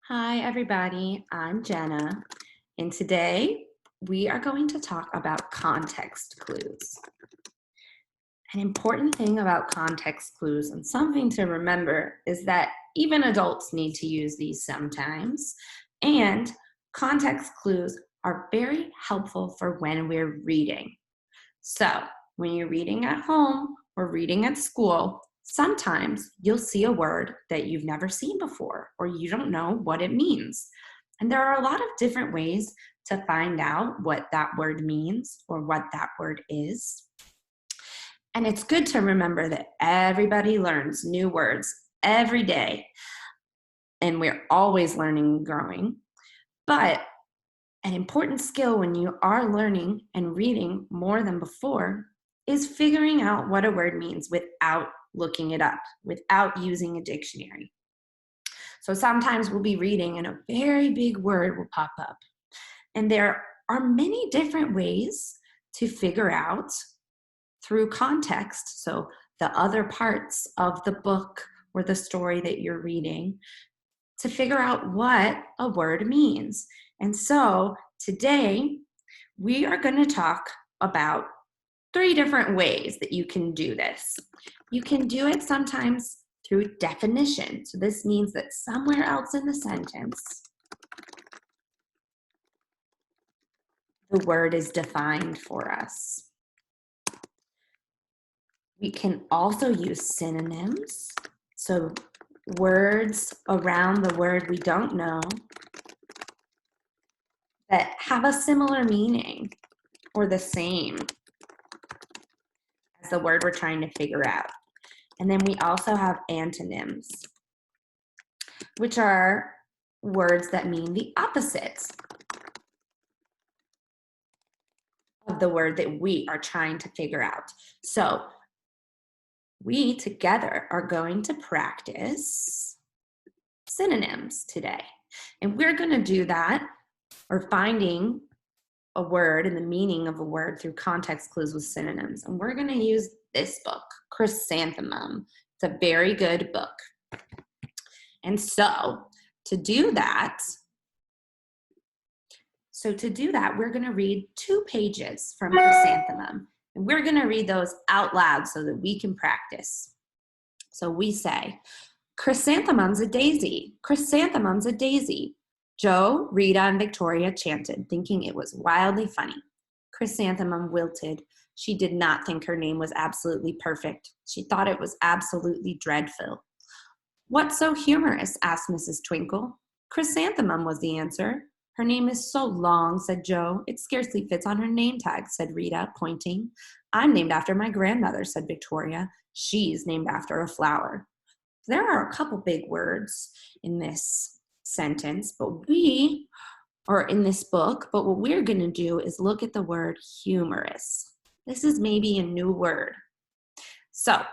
Hi, everybody. I'm Jenna, and today we are going to talk about context clues. An important thing about context clues and something to remember is that even adults need to use these sometimes, and context clues are very helpful for when we're reading. So, when you're reading at home or reading at school, sometimes you'll see a word that you've never seen before or you don't know what it means. And there are a lot of different ways to find out what that word means or what that word is. And it's good to remember that everybody learns new words every day, and we're always learning and growing. But an important skill when you are learning and reading more than before is figuring out what a word means without looking it up, without using a dictionary. So sometimes we'll be reading and a very big word will pop up. And there are many different ways to figure out through context. So the other parts of the book or the story that you're reading to figure out what a word means. And so today we are going to talk about three different ways that you can do this. You can do it sometimes through definition. So this means that somewhere else in the sentence, the word is defined for us. We can also use synonyms. So words around the word we don't know that have a similar meaning or the same as the word we're trying to figure out. And then we also have antonyms, which are words that mean the opposite of the word that we are trying to figure out. So we together are going to practice synonyms today. And we're going to do that, or finding a word and the meaning of a word through context clues with synonyms. And we're going to use this book, Chrysanthemum. It's a very good book. And so to do that, we're going to read 2 pages from Chrysanthemum. And we're going to read those out loud so that we can practice. So we say, Chrysanthemum's a daisy. Chrysanthemum's a daisy. Joe, Rita, and Victoria chanted, thinking it was wildly funny. Chrysanthemum wilted. She did not think her name was absolutely perfect. She thought it was absolutely dreadful. What's so humorous? Asked Mrs. Twinkle. Chrysanthemum was the answer. Her name is so long, said Joe. It scarcely fits on her name tag, said Rita, pointing. I'm named after my grandmother, said Victoria. She's named after a flower. There are a couple big words in this sentence, in this book, but what we're going to do is look at the word humorous. This is maybe a new word. So,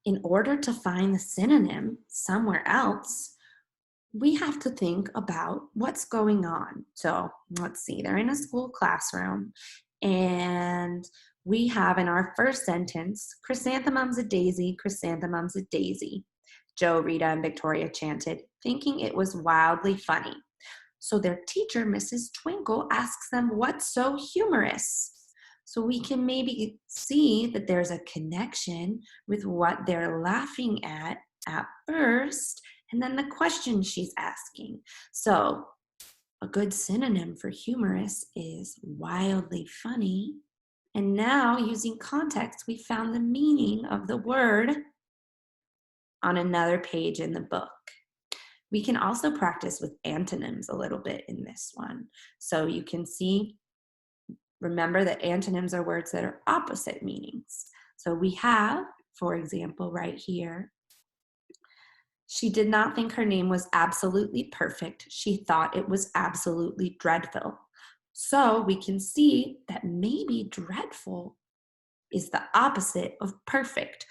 in order to find the synonym somewhere else, we have to think about what's going on. So, let's see, they're in a school classroom, and we have in our first sentence, Chrysanthemum's a daisy, chrysanthemum's a daisy. Joe, Rita, and Victoria chanted, thinking it was wildly funny. So their teacher, Mrs. Twinkle, asks them, what's so humorous? So we can maybe see that there's a connection with what they're laughing at first, and then the question she's asking. So a good synonym for humorous is wildly funny. And now, using context, we found the meaning of the word on another page in the book. We can also practice with antonyms a little bit in this one. So you can see, remember that antonyms are words that are opposite meanings. So we have, for example, right here, she did not think her name was absolutely perfect. She thought it was absolutely dreadful. So we can see that maybe dreadful is the opposite of perfect.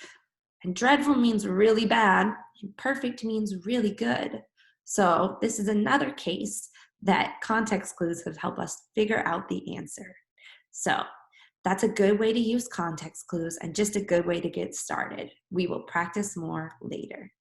And dreadful means really bad, and perfect means really good. So this is another case that context clues have helped us figure out the answer. So that's a good way to use context clues and just a good way to get started. We will practice more later.